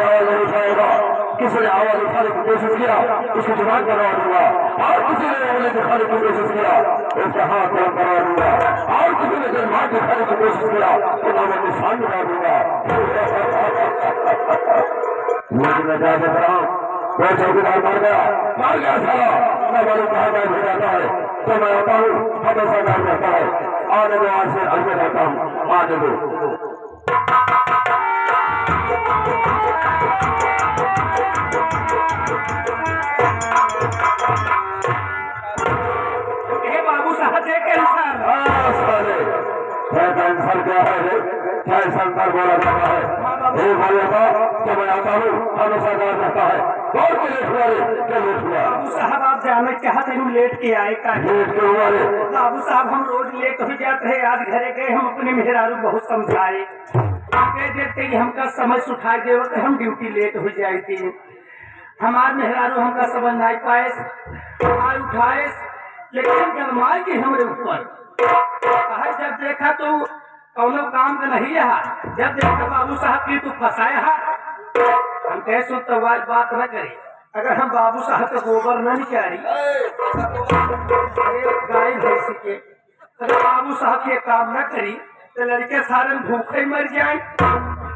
ने आवाज नहीं उठाएगा, किसी ने आवाज उठाने की कोशिश किया उसकी जुबान पर लगा दूंगा, और किसी ने उंगली दिखाने की कोशिश किया उसका हाथ पर लगा दूंगा, और किसी ने जब हाथ दिखाने की कोशिश किया तो मैं निशान लगा दूंगा। मुझे मैं क्या देख रहा हूँ, वो चौकीदार मार गया सारा, मैं बोलूँ कहा गायब हो जाता है तो मैं आता हूँ, हमेशा गायब रहता है। आने दो, आज से आगे रहता हूँ, आने दो। बाबू साहब कैंसर क्या है रे, क्या संसार बोला जाता है, ये बोलेगा कि मैं आता हूँ, हमेशा गायब रहता है। और कोई लेट हुआ रे, क्या लेट हुआ? बाबू साहब आप जाने चाहते हैं लेट के आए का लेट क्यों हुआ रे? बाबू साहब हम रोज लेट हो जाते हैं, आज घरे गए हम अपने मेहरारू बहुत समझाए, कह देते कि हमका समझ उठाई देव तो हम ड्यूटी लेट हो जाई थी। हमार मेहरारू हमका समझ नहीं पाए, हमार उठाए, लेकिन गरमाए की हमरे ऊपर जब देखा तो कौनो काम का नहीं है, जब देखा बाबू साहब की तू फंसाया है, हम कैसे तो बात न करी। अगर हम बाबू साहब का गोबर न निकाली गाय भैंसी के, अगर बाबू साहब ये काम न करी तो लड़के सारे भूखे मर जाए।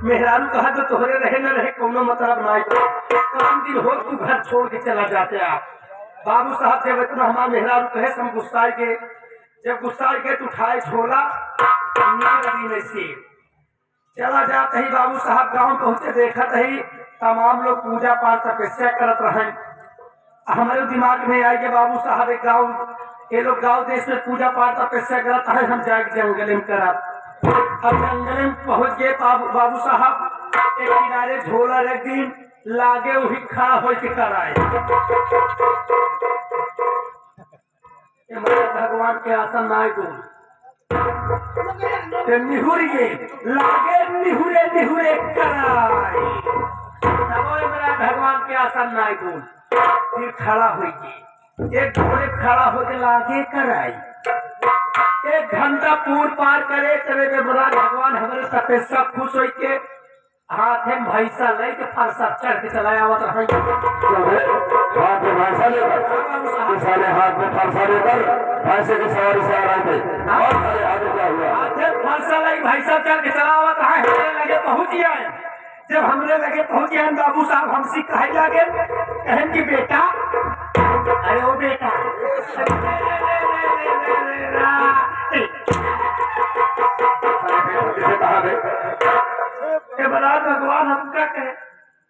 मेहरारू कहा तो तोहरे रहे न रहे कोनो मतलब नहीं, काम दिन हो तू घर छोड़ के चला जाते आप। बाबू साहब जब इतना हमारा मेहरारू कहे हम गुस्सा के, जब गुस्सा के तो उठाए छोड़ा निकल से चला जाते ही बाबू साहब गांव पहुंचे, देखत ही तमाम लोग पूजा पाठ तपस्या करत रहे। हमारे दिमाग में आई कि बाबू साहब एक गाँव, ये लोग गाँव देश में पूजा पाठ तपस्या करत है, हम जाके जंगल में करब। अब जंगल में पहुंच गए बाबू साहब एक किनारे झोला रख दिन लागे वही खड़ा हो के कराए। भगवान के आसन नाय दो निहुरिए लागे निहुरे निहुरे कराए, मेरा भगवान के आसन नाय दो। फिर खड़ा हो एक घोड़े खड़ा होके लागे कराई, एक घंटा पूर पार करे तबे में बड़ा भगवान हमारे तपस्या खुश हो के हाथ में भैंसा ले के फरसा चढ़ के चलाया हुआ था। हाथ में भैंसा लेकर साले हाथ में फरसा लेकर भैंसे की सवारी से आ रहे थे, और साले आगे क्या हुआ? हाथ में फरसा ले भैंसा चढ़ के चला हुआ था, हमरे लगे पहुंच गया। जब हमरे लगे पहुंच गया बाबू साहब हमसे कहे लगे कहन की बेटा, अरे ओ बेटा बड़ा भगवान हम क्या कहे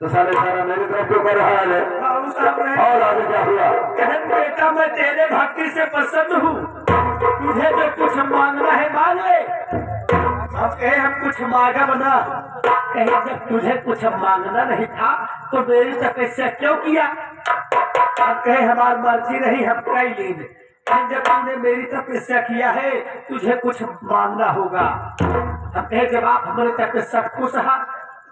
तो साले सारा मेरी तरफ क्यों कर रहा है? बाबू साहब ने और आगे क्या हुआ? कहन बेटा मैं तेरे भक्ति से पसंद हूँ, तुझे जो कुछ मांगना है मांग ले। अब कहे हम कुछ मांगा बना, कहे जब तुझे कुछ मांगना नहीं था तो मेरी तपस्या क्यों किया? अब कहे हमारी मर्जी रही हम कई लीन, जब तुमने मेरी तपस्या किया है तुझे कुछ मांगना होगा। हम कहे जब आप हमारे तपस्या खुश है,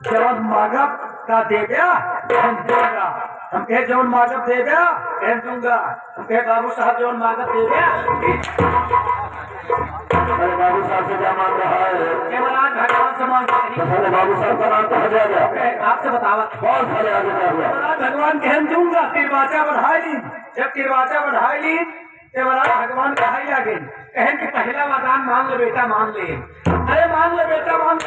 जब मांगब का दे गया हम दूंगा। हम कहे जौन मांगब दे गया हम दूंगा। हम कहे बाबू साहब जौन मांगब दे गया। अरे बाबू साहब से क्या मांग रहा है? केवल भगवान से मांग रही। बाबू साहब का नाम कहा जाएगा? आपसे बतावा बहुत सारे आगे क्या हुआ? भगवान के हम दूंगा, तिरवाचा बढ़ाई ली। जब तिरवाचा बढ़ाई ली भगवान कहा आगे कहन की पहला वरदान मांग ले बेटा मांग ले। अरे मांग ले बेटा मांग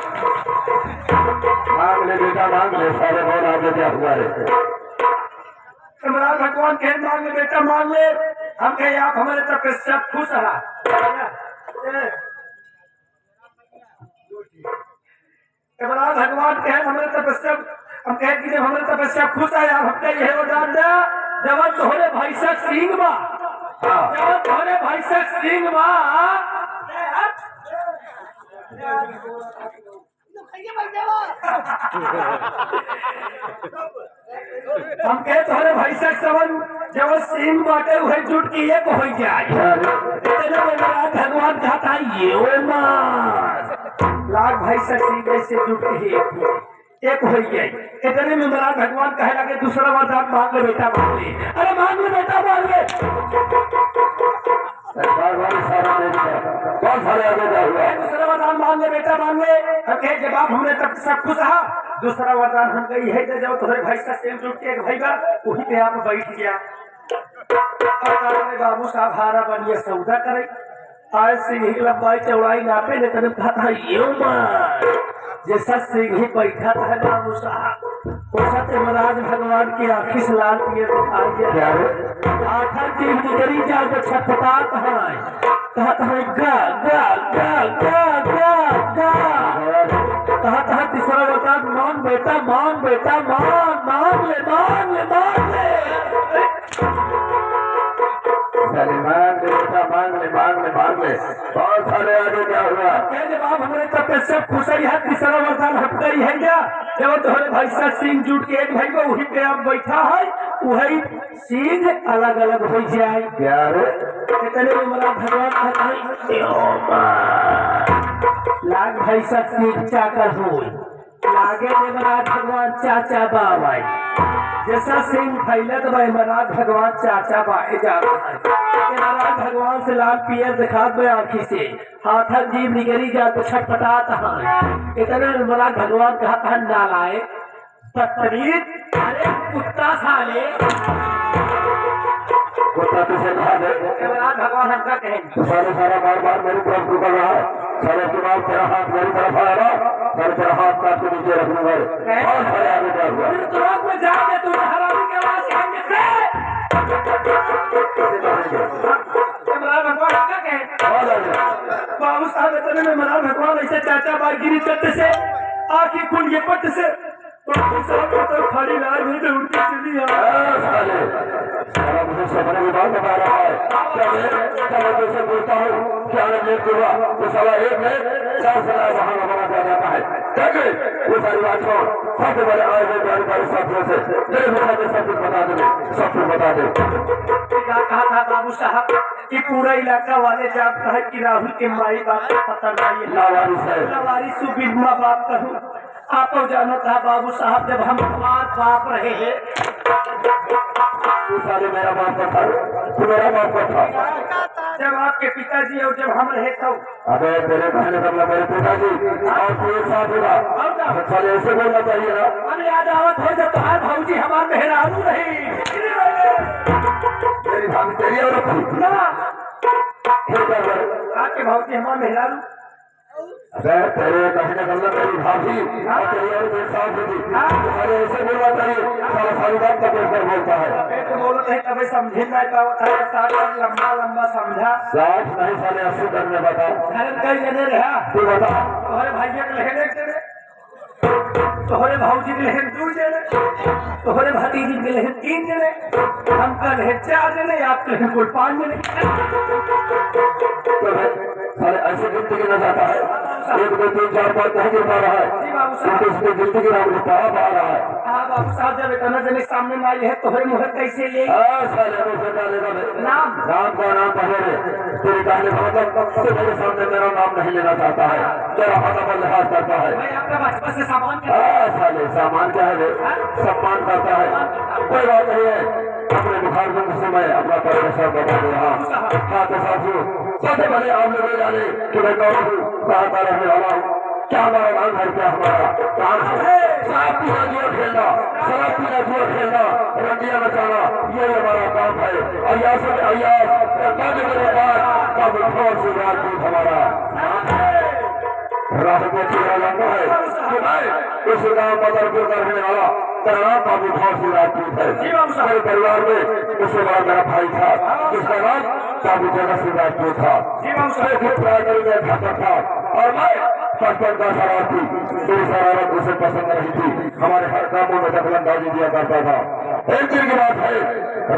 ले बेटा मांग ले। सारे बहुत आगे क्या हुआ रे? भगवान कहे मांग ले बेटा मांग ले। हम कहे आप हमारे तपस्या खुश रहा। भगवान कहे हमारे तपस्या, हम कहे कि जब हमारे तपस्या खुश है हम कहे यह वरदान दे जब तोहरे भैंसा सिंह बा, जब तोहरे भैंसा सिंह बा हम कहे तोहरे भैंसा सबन जब सिंह बाटे वही जुट की एक हो जाए। भगवान कहता ये लाख भैंसा सिंह ऐसे जुट के एक हो गई। इतने में मेरा भगवान कहे लगे दूसरा वरदान मांग ले बेटा मांग ले। अरे मांग ले बेटा मांग ले। बहुत सारे आगे क्या हुआ? दूसरा वरदान मांग ले बेटा मांग ले। कहे जवाब हमने तब सब कुछ कहा दूसरा वरदान हम कही है कि जब तुम्हारे भाई का सेम जुट के एक भाई बा वही पे आप बैठ गया और बाबू साहब हारा बनिए सौदा करे आज सिंह ही लंबाई चौड़ाई नापे ने तने कहा था यो मां जैसा सिंह ही बैठा था बाबू साहब वैसा महाराज भगवान की आंखी से लाल पिए दिखाई दिया आठा की निगरी जा के छटपटात है कहता है गा गा गा गा गा गा कहता है तीसरा वरदान मान बेटा मान बेटा मान ले मांग ले बहुत सारे आगे क्या हुआ जवाब हमारे तपस्या खुशाई है तीसरा वरदान हट गई है क्या जब तुम्हारे भाई साहब सिंह जुट के एक भाई को वही पे आप बैठा है वही सिंह अलग अलग हो जाए क्या रे इतने में मेरा भगवान कहता है लाग भाई साहब सिंह चाकर हो लागे देवराज भगवान चाचा बाबाई जैसा सिंह फैलत भाई महाराज भगवान चाचा बाए जाता है महाराज भगवान से लाल पियर दिखात में आंखी से हाथन जीव निगरी जाते छटपटात है इतने महाराज भगवान कहता है नालाए पत्नीत अरे कुत्ता साले कुत्ता तुझे खा दे महाराज भगवान हमका कहेंगे सारा बार बार मेरी तरफ झुका रहा है सारे चुनाव तेरा हाथ मेरी तरफ आएगा सारे तेरा हाथ काट के नीचे रखूंगा और सारे आगे क्या हुआ तुरंत में जाके तुम हरामी के आवाज आएंगे भगवान हमका कहेंगे बाबू साहब इतने में महाराज भगवान ऐसे चाचा बागिरी चट्ट से आखिर खुल ये पट से बाबू साहब को तो खाली लाल में तो उनकी चली सारा मुझे सपने की बात बता रहा है क्या मैं तुझसे पूछता हूँ क्या मिनट हुआ तो सवा एक में 4 साल वहां हमारा क्या जाता है देखिए वो सारी बात छोड़ सबसे बड़े आए हुए प्यारे प्यारे साथियों से मेरे मुझे सब कुछ बता दे सब कुछ बता दे कहा था बाबू साहब कि पूरा इलाका वाले जानता है कि राहुल के माई बाप को पता नहीं है लावारिस सुबिरमा बाप कहूँ आप जाना था बाबू साहब जब हम हमारे बाप रहे हैं तू साले मेरा बाप था तू मेरा बाप था जब आपके पिताजी और जब हम रहे तो अबे तेरे कहने का मेरे पिताजी और तू एक साथ होगा साले ऐसे बोलना चाहिए ना हम याद आवत हो जब तुम्हारे भाजी हमारे मेहरानू रही मेरी भाभी तेरी और अपनी ना फिर क्या करे आपके भाजी हमारे मेहरानू अबे तेरे कहने का मतलब मेरी भाभी और तेरी और एक साथ होगी साले ऐसे बोलना चाहिए साला सारी बात का पेपर बोलता है तो बोलते हैं कभी समझे नहीं पाता है साथ लंबा लंबा समझा 60 नहीं साले 80 करने बता घर कई जने रहा तू बता तुम्हारे भाइयों के लहने तेरे तुम्हारे भाजी के लहन 2 जने तुम्हारे भतीजी के लहन 3 जने हमका लहन 4 जने आपके लहन कुल 5 जने साले ऐसे गिनती गिना जाता है 1 2 3 4 5 नहीं गिर पा रहा है क्योंकि उसमें गिनती गिना पारा पा रहा है हाँ बाबू साहब जब इतना जने सामने में आई है तुम्हारे मुँह कैसे ले साले मुझे डालेगा नाम का नाम पहले तेरे कहने का मतलब सबसे मेरे सामने मेरा नाम नहीं लेना चाहता है तेरा हदम लिहाज करता है भाई आपका बचपन से सामान साले सामान क्या है सम्मान करता है कोई बात नहीं है अपने बुखार बंद समय अपना परिवेश बता दे हाँ तो साथियों सबसे पहले आप लोग जाने कि मैं कौन हूँ कहाँ का रहने वाला हूँ क्या हमारा नाम है क्या हमारा काम है शराब पीना जुआ खेलना शराब पीना जुआ खेलना रंडिया बचाना ये हमारा काम है अयास का बुखार से राजपूत हमारा राह को चेहरा लंबा है कि मैं उस गाँव बदल को करने वाला तेरा नाम बाबू भाव राजपूत है मेरे परिवार में उसके बाद मेरा भाई था जिसका नाम बाबू जगत सिंह राजपूत था प्राइमरी में खाता था और मैं बचपन का शरारती मेरी शरारत उसे पसंद नहीं थी हमारे हर कामों में दखलंदाजी दिया करता था एक दिन की बात है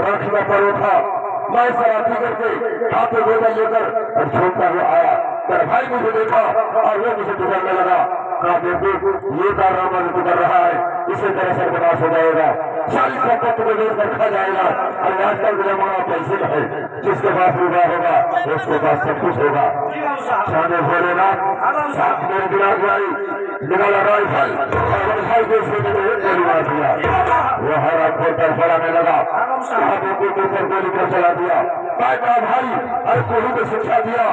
राखी का पर्व था मैं शरारती करके हाथों बोतल लेकर झोंकता हुआ आया मेरा भाई मुझे देखा और वो मुझे टुकड़ने लगा कहा देखो ये कारनामा जो कर रहा है इससे तेरा सर्वनाश हो जाएगा 40 रुपये तुम्हें देश में रखा जाएगा और आजकल का जमाना पैसे का है जिसके पास रुपया होगा उसके पास सब कुछ होगा सामने भोलेनाथ साथ मेरे दिमाग में आई निकाला राइफल और भाई देश में गोली मार दिया वो हरा खोलकर फड़ाने लगा ऊपर गोली कर चला दिया भाई अरे कोहू को शिक्षा दिया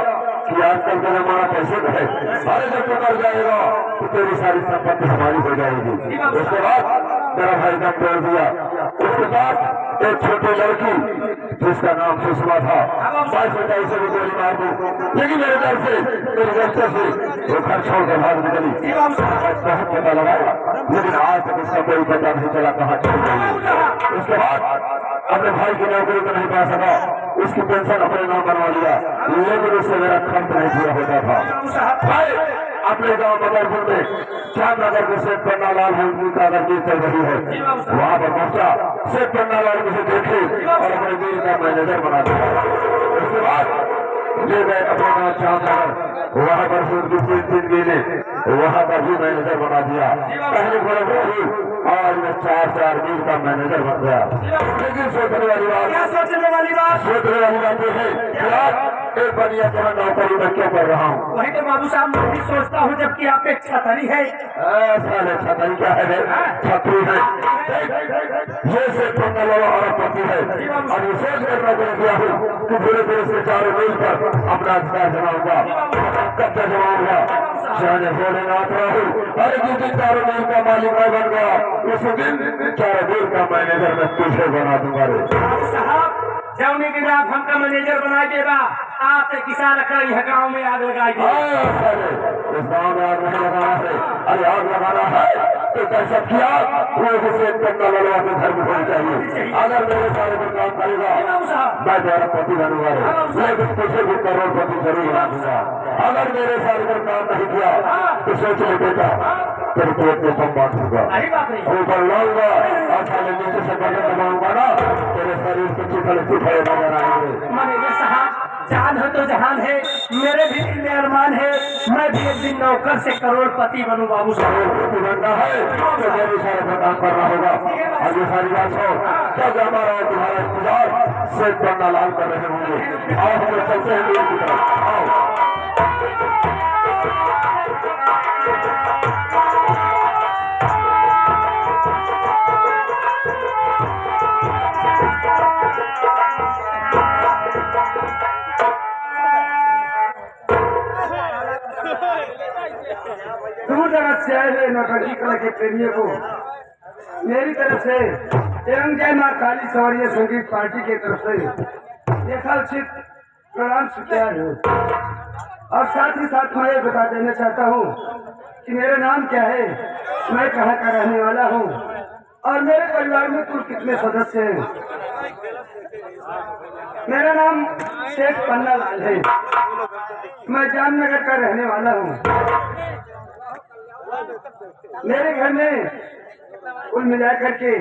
कि आजकल का जमाना कैसे है। अरे जब तू मर जाएगा तो तेरी सारी संपत्ति हमारी हो जाएगी। उसके बाद मेरा भाई दम तोड़ दिया। उसके बाद एक छोटी लड़की जिसका नाम सुषमा था, 22 से गोली मार दी, लेकिन मेरे डर से मेरे रास्ते से वो घर छोड़ कर भाग निकली। बहुत पता लगाया, लेकिन आज तक इसका कोई पता नहीं चला कहाँ चल गई। उसके बाद अपने भाई की नौकरी तो नहीं पा सका, उसकी पेंशन अपने नाम बनवा लिया, लेकिन उससे मेरा खर्च नहीं पूरा होता था। भाई अपने गांव बदरपुर में श्यामनगर के सेठ पन्नालाल है, उनकी कागजी चल रही है, वहां पर पहुंचा। सेठ पन्नालाल मुझे देखे और अपने दिल का मैनेजर बना दिया। उसके बाद ले गए अपने गाँव श्यामनगर, वहां पर उनकी 3 महीने वहां पर भी मैनेजर बना दिया। पहले बड़े हुई आज मैं 4 मील का मैनेजर बन गया। लेकिन सोचने वाली बात ये है कि आज एक बढ़िया जहाँ नौकरी में क्यों कर रहा हूँ। वही तो बाबू साहब मैं भी सोचता हूँ, जबकि आप एक छतरी है। छतरी क्या है? छतरी है ये से और पति है। और विशेष करना किया हूँ कि धीरे धीरे से 4 मील पर अपना अधिकार जमाऊंगा, कब्जा जमाऊंगा। जाने भोलेनाथ रहूं, अरे जिस दिन 4 मील का मालिक मैं बन गया, उस दिन 4 मील का मैनेजर मैं तुझे बना दूंगा। साहब जौनी दिन आप हमका मैनेजर बना देगा, आप किसान रखा यह गाँव में आग लगाएगी। इस गाँव में आग नहीं लगाना है। अरे आग लगाना है तो कैसा किया वो उसे करना लड़वा के घर में होनी चाहिए। अगर मेरे सारे पर काम करेगा मैं तुम्हारा पति बनूंगा, लेकिन तुझे भी करोड़पति जरूर बना दूंगा। अगर मेरे सारे पर काम नहीं किया तो सोच ले बेटा, तेरे पेट में कम बांट दूंगा, ऊपर लाऊंगा और साले नीचे से बटन दबाऊंगा ना, तेरे शरीर के चिखड़े चिखड़े नजर आएंगे। मैनेजर साहब जान हो तो जहान है, मेरे भी दिल में अरमान है, मैं भी एक दिन नौकर से करोड़पति बनूं। बाबू साहब बनना है तो मेरे सारे पर काम करना होगा। और ये सारी बात हो जब हमारा और तुम्हारा इंतजार सेठ पन्नालाल कर रहे होंगे। और हम चलते हैं मेरे की तरफ। आओ दूर दराज से आए हुए नौटंकी कला के प्रेमियों को मेरी तरफ से एवं जय मां काली सौर्य संगीत पार्टी की तरफ से यथाउचित प्रणाम स्वीकार हो। और साथ ही साथ मैं ये बता देना चाहता हूँ कि मेरा नाम क्या है, मैं कहाँ का रहने वाला हूँ और मेरे परिवार में कुल कितने सदस्य हैं। मेरा नाम शेख पन्नालाल है, मैं जामनगर का रहने वाला हूँ। मेरे घर में कुल मिलाकर के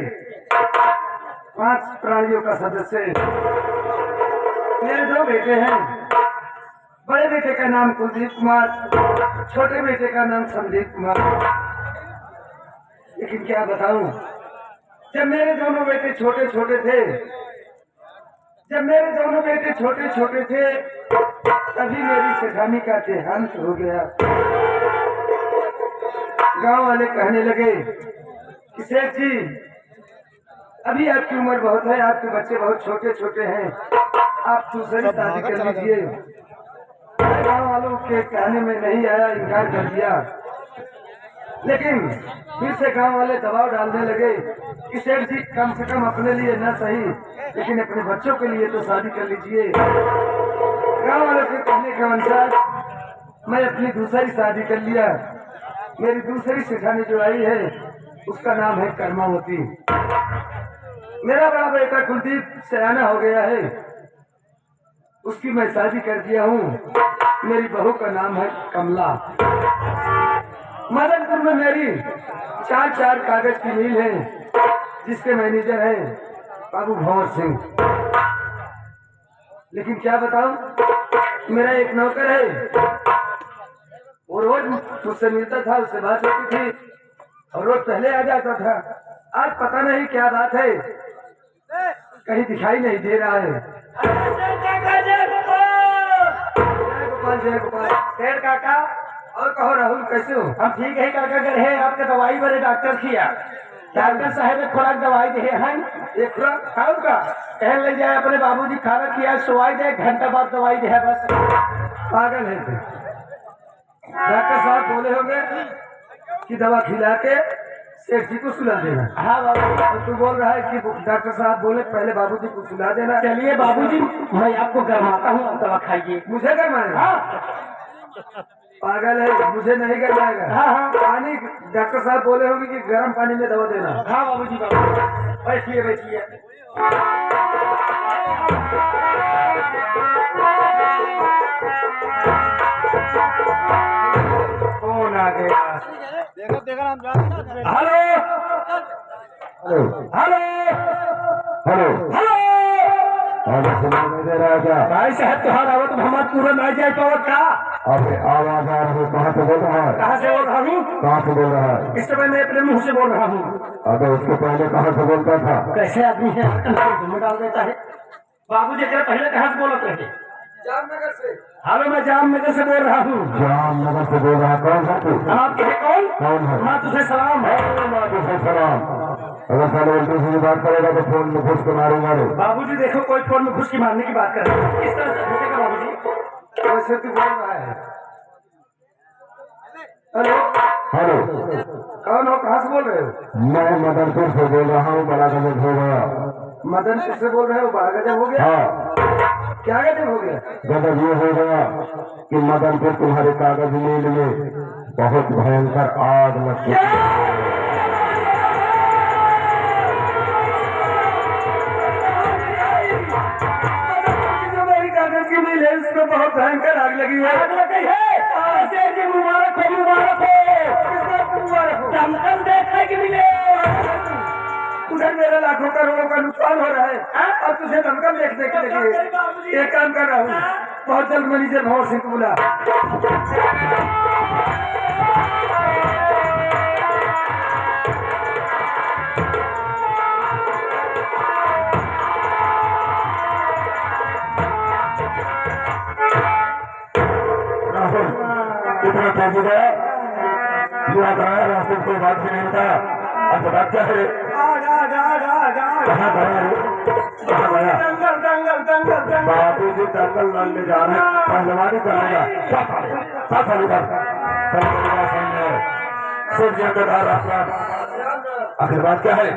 5 प्राणियों का सदस्य है। मेरे 2 बेटे हैं, बड़े बेटे का नाम कुलदीप कुमार, छोटे बेटे का नाम संदीप कुमार। लेकिन क्या बताऊं, जब मेरे दोनों बेटे छोटे छोटे थे तभी मेरी सेठानी का देहांत हो गया। गांव वाले कहने लगे कि सेठ जी अभी आपकी उम्र बहुत है, आपके बच्चे बहुत छोटे छोटे हैं, आप दूसरी शादी कर लीजिए। गांव वालों के कहने में नहीं आया, इनकार कर दिया। लेकिन फिर से गांव वाले दबाव डालने लगे कि सेठ जी कम से कम अपने लिए न सही लेकिन अपने बच्चों के लिए तो शादी कर लीजिए। गांव वालों के कहने के अनुसार मैं अपनी दूसरी शादी कर लिया। मेरी दूसरी सेठानी जो आई है उसका नाम है कर्मावती। मेरा बड़ा बेटा कुलदीप सयाना हो गया है, उसकी मैं शादी कर दिया हूँ। मेरी बहू का नाम है कमला। मदनपुर में मेरी 4 कागज की मिल है जिसके मैनेजर हैं बाबू भंवर सिंह। लेकिन क्या बताऊं, मेरा एक नौकर है, वो रोज मुझसे मिलता था, उससे बात होती थी और रोज पहले आ जाता था। आज पता नहीं क्या बात है, कहीं दिखाई नहीं दे रहा है। जय गोपाल शेर काका। और कहो राहुल कैसे हो? हम ठीक है काका। घर है आपके दवाई बड़े डॉक्टर किया, डॉक्टर साहब ने खुराक दवाई दे हैं, एक खुराक खाओ का कह ले जाए अपने बाबूजी खाना किया, सोवाई दे, 1 घंटा बाद दवाई दे है बस। पागल है तू। डॉक्टर साहब बोले होंगे कि दवा खिला के सेठ जी को सुला देना। हाँ बाबू। तो तू बोल रहा है कि डॉक्टर साहब बोले पहले बाबूजी को सुला देना। चलिए बाबूजी, मैं आपको गरमाता हूँ, आप दवा खाइए। मुझे गरमाएगा? हाँ पागल है, मुझे नहीं गरमाएगा। हाँ हाँ पानी डॉक्टर साहब बोले होंगे कि गर्म पानी में दवा देना। हाँ बाबूजी, बाबू बैठिए बैठिए। कौन आ गया? Hello hello hello hello hello सुनाई नहीं दे रहा क्या? भाई साहब तुम्हारा आवत मोहम्मद पूरा नहीं जाए पावत का? अबे आवाज आ रही है, कहाँ से बोल रहा है? कहाँ से बोल रहा हूँ? कहाँ से बोल रहा है? इस समय मैं अपने मुंह से बोल रहा हूँ। अबे उसके पहले कहाँ से बोलता था? कैसे आदमी है, धुआं डाल देता है। बाबूजी जरा पहले कहाँ से बोलत रहे? जामनगर से। हेलो, मैं जामनगर से बोल रहा हूँ। जामनगर से बोल रहा है? कौन है तू? आप कहे कौन? कौन है? माँ तुझे सलाम है। सलाम। अगर साले उल्टी सीधी बात करेगा तो फोन में घुस के मारूंगा रे। बाबूजी देखो, कोई फोन में घुस की मारने की बात कर रहा है। इस तरह से घुसेगा बाबूजी? कैसे तू बोल रहा है? हेलो हेलो, कौन हो, कहाँ से बोल रहे हो? मैं मदनपुर से बोल रहा हूँ। बड़ा गजब हो गया। मदनपुर से बोल रहे हो? बड़ा गजब हो गया। हाँ, क्या गजब हो गया? गजब ये हो गया कि मदनपुर तुम्हारे कागज मिल में बहुत भयंकर आग लग चुकी है। जो मेरी कागज की मिल है उसको बहुत भयंकर आग लगी है। आग लगी है। सेठ जी मुबारक हो, मुबारक हो। किस बात को मुबारक हो? दमकल देखने के मिले। उधर मेरा लाखों करोड़ों का नुकसान हो रहा है और तुझे दमकल देखने के लिए एक काम कर रहा हूँ। बहुत जल्द मैनेजर भंवर सिंह को बुला। राहुल कितना तेजी गया, युवा कराया रास्ते कोई बात भी नहीं होता। अब बात क्या है? कहाँ गया रे? कहाँ गया? दंगल दंगल दंगल दंगल। बाबू जी दंगल लड़ने जा रहे हैं, पहलवानी करेगा। क्या करेगा? क्या करेगा? सूर्य के धार आखिर बात क्या है?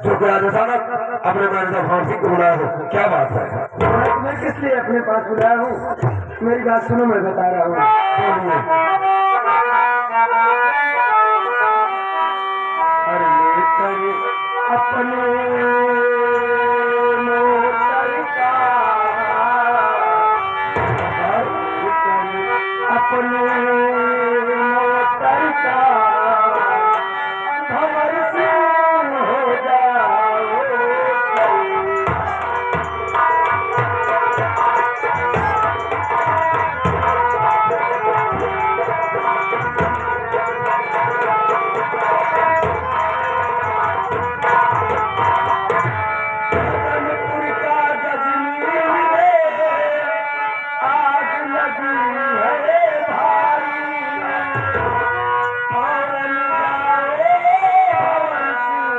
जो कि आज अचानक अपने मैनेजर भंवर सिंह को बुलाया हो, क्या बात है? मैं किस लिए अपने पास बुलाया हूँ? मेरी बात सुनो, मैं बता रहा हूँ। अपने मोटर का अपने मोटर का भंवर सिंह हो जाओ। कानपुर का गजनीर में आग लगी है भारी। फौरन जाओ भंवर सिंह,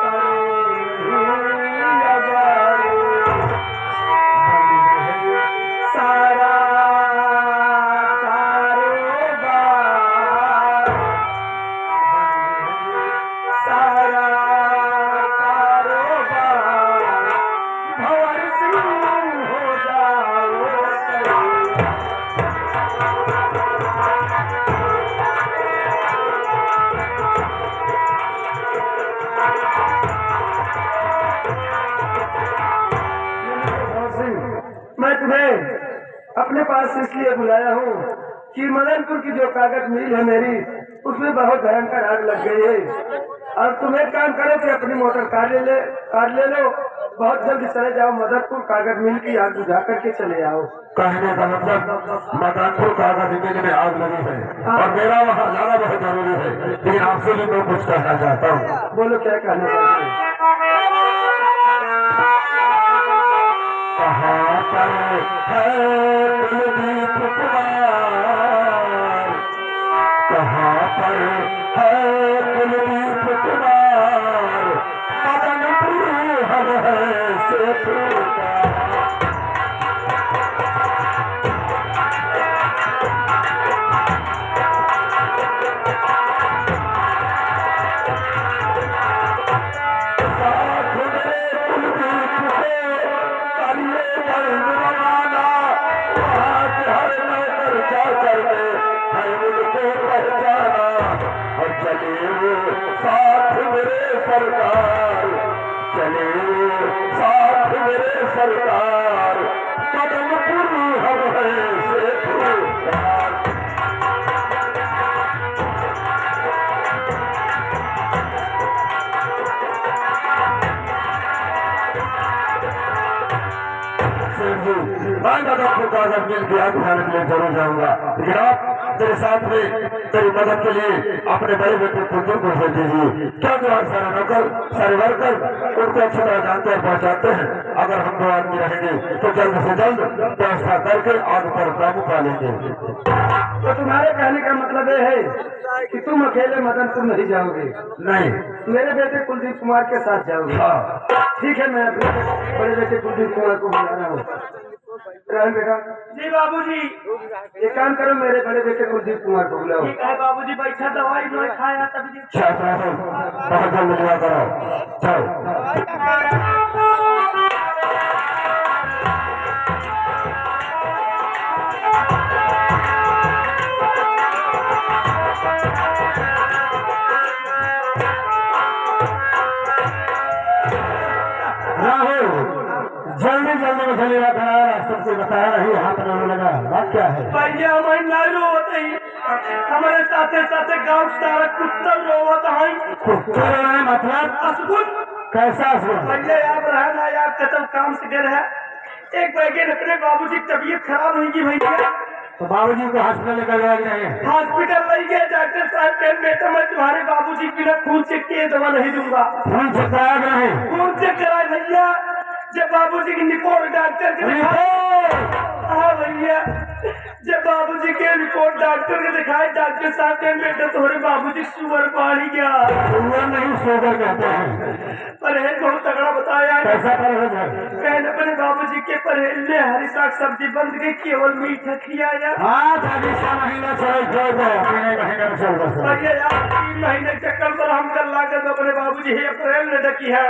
करो लगाओ। सारा कारोबार, सारा कारोबार भंवर सिंह हो जाओ। भंवर सिंह, मैं तुम्हें अपने पास इसलिए बुलाया हूँ कि मदनपुर की जो कागज मिल है मेरी, उसमें बहुत भयंकर आग लग गई है। और तुम एक काम करो कि अपनी मोटर कार ले लो, बहुत जल्दी चले जाओ मदनपुर, कागज मिल की आग बुझा करके चले आओ। कहने का मतलब मदनपुर कागज मिल में आग लगी है और मेरा वहाँ जाना बहुत जरूरी है। लेकिन आपसे भी मैं कुछ कहना चाहता हूँ। बोलो क्या कहना चाहते हो? कहाँ पर है कुलदीप कुमार? कहाँ पर है कुलदीप कुमार? मदनपुर हम है से साथ मेरे सरकार, चले साथ मेरे सरकार, कदम पुरु हम है शेखुकार। मैं आपको कागज मिल के आप खाने के लिए जरूर जाऊंगा, लेकिन आप मेरे साथ में तेरी मदद के लिए अपने बड़े बेटे पुत्र को भेज दीजिए। क्या जो आज सारे नौकर सारे वर्कर उनको अच्छी तरह जानते और पहचानते हैं। अगर हम 2 आदमी रहेंगे तो जल्द से जल्द व्यवस्था करके आग पर काबू पा लेंगे। तो तुम्हारे कहने का मतलब ये है कि तुम अकेले मदनपुर नहीं जाओगे? नहीं, मेरे बेटे कुलदीप कुमार के साथ जाओगे? हाँ। ठीक है, मैं अपने बड़े बेटे कुलदीप कुमार को बुला रहा हूँ। राहुल बेटा। जी बाबूजी। एक काम करो, मेरे बड़े बेटे कुलदीप कुमार को बुलाओ। ठीक है बाबूजी, बैठा दवाई नहीं खाया तभी। बहुत जल्द मिलवा करो, जाओ। जल्दी जल्दी में चलेगा खड़ा, सबको बताया नहीं, हाथ में लगा। बात क्या है भैया? मैं नहीं रोवत ही, हमारे साथे साथे गाँव सारा कुत्ता रोवत है। मतलब असगुन कैसा असगुन? भैया आप रहना यार, कतल काम से गए है। एक बैगन अपने बाबूजी की तबीयत खराब होगी भैया, तो बाबूजी को हॉस्पिटल लेकर जाएंगे। हॉस्पिटल ले गए। डॉक्टर साहब कह बेटा मैं तुम्हारे बाबूजी के बिना खून चेक किए दवा नहीं दूंगा। खून चेक कराया नहीं? खून चेक कराए भैया, जब बाबूजी की रिपोर्ट डॉक्टर के हाँ भैया, जब बाबूजी के रिपोर्ट डॉक्टर के दिखाए, डॉक्टर साहब कह बेटा तुम्हारे बाबूजी शुगर पानी गया। शुगर नहीं, शुगर कहते हैं। परहेज बहुत तगड़ा बताया। कैसा परहेज है? कहने अपने बाबूजी के परहेज में हरी साग सब्जी बंद गई, केवल मीठा खिलाया। हाँ, महीना चल भैया यार 3 महीने चक्कर पर हम कर लागत अपने बाबूजी ही अप्रैल में डकी है।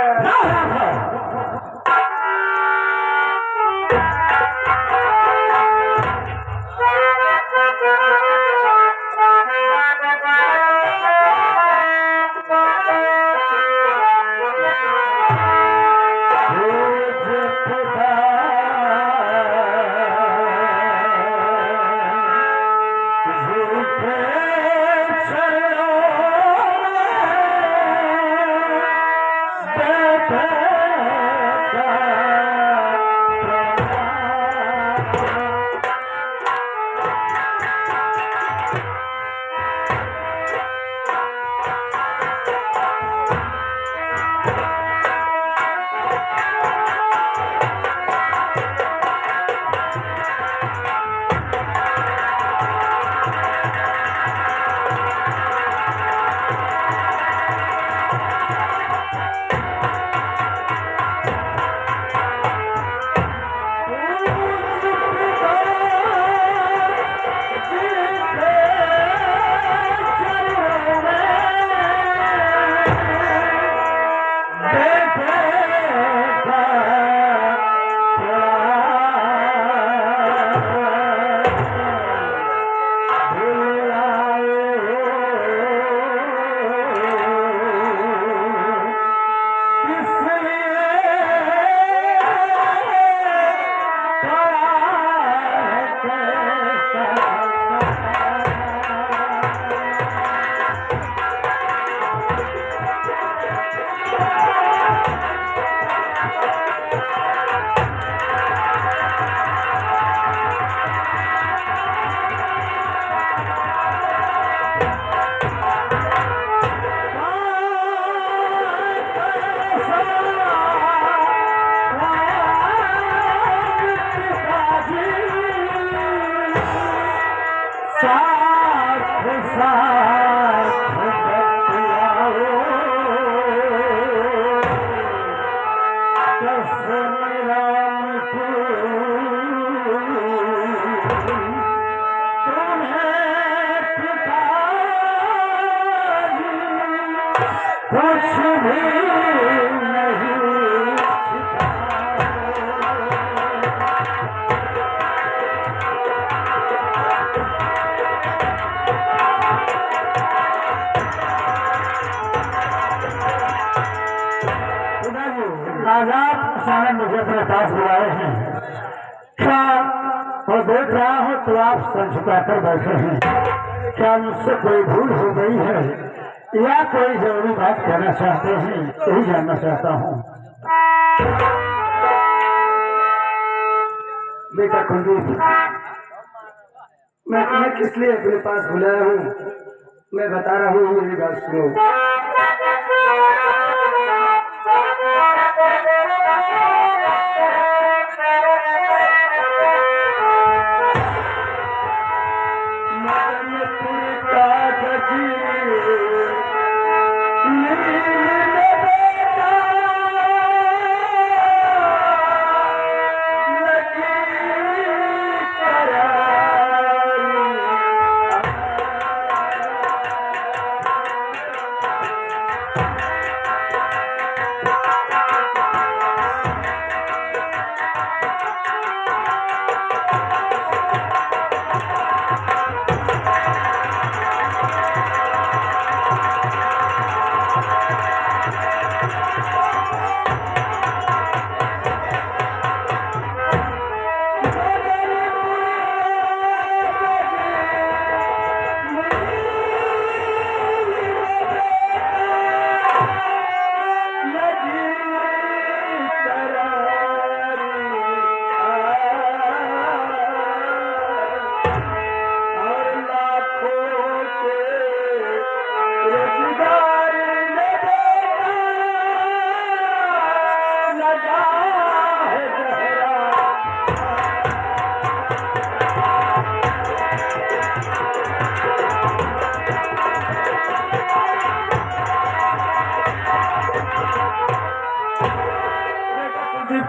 आजाद अचानक मुझे अपने पास बुलाए हैं। क्या और देख रहा हूँ तो आप सर झुकाकर बैठे हैं। क्या मुझसे कोई भूल हो गई है या कोई जरूरी बात कहना चाहते हैं, यही जानना चाहता हूँ। बेटा कुलदीप, मैं तुम्हें किस लिए अपने पास बुलाया हूँ मैं बता रहा हूँ, मेरी बात सुनो।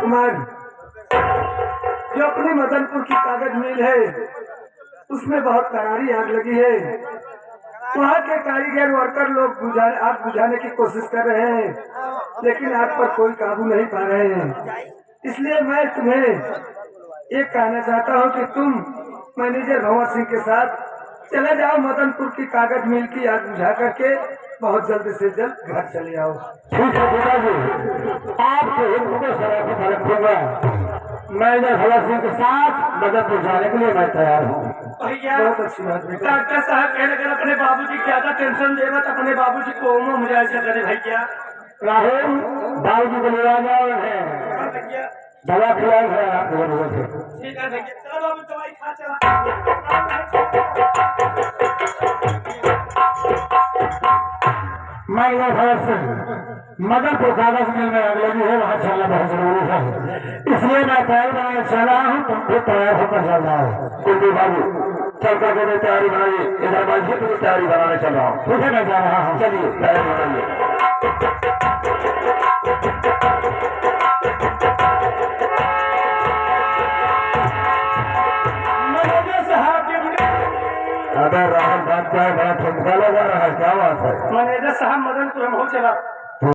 कुमार, जो अपनी मदनपुर की कागज मिल है उसमें बहुत करारी आग लगी है। वहाँ के कारीगर वर्कर लोग आग बुझाने की कोशिश कर रहे हैं, लेकिन आग पर कोई काबू नहीं पा रहे हैं। इसलिए मैं तुम्हें ये कहना चाहता हूँ कि तुम मैनेजर भंवर सिंह के साथ चले जाओ, मदनपुर की कागज मिल की आग बुझा करके बहुत जल्द से जल्द घर चले आओ। ठीक है पिताजी, आपके हित को सराहनीय फर्क होगा। मैं भंवर सिंह के साथ मदनपुर जाने के लिए मैं तैयार हूँ। भैया बहुत अच्छी बात बेटा। डॉक्टर साहब कहने लगे अपने बाबूजी की ज्यादा टेंशन देगा तो अपने बाबूजी को उम्र मुझे करे भैया। राहुल, बाबूजी को ले आ जाओ है, भैया दवा खिलाई है आप लोगों से। ठीक है भैया, चलो बाबू दवाई खा चला। मैं ये भंवर सिंह मदनपुर कागज मिल में आग लगी है, वहाँ चलना बहुत जरूरी है। इसलिए मैं तैयारी बनाने चला हूँ, तुम भी तैयार होकर चल रहा हूँ। कुलदीप बाबू चल करके मैं तैयारी बनाइए, इधर बाजी की तैयारी बनाने चल रहा हूँ। ठीक है, मैं जा रहा हूँ, चलिए तैयारी बनाइए। अबे राहुल बात क्या है, बड़ा ठुमका लगा रहा है, क्या बात है? मैनेजर साहब मदनपुर हम हो चला।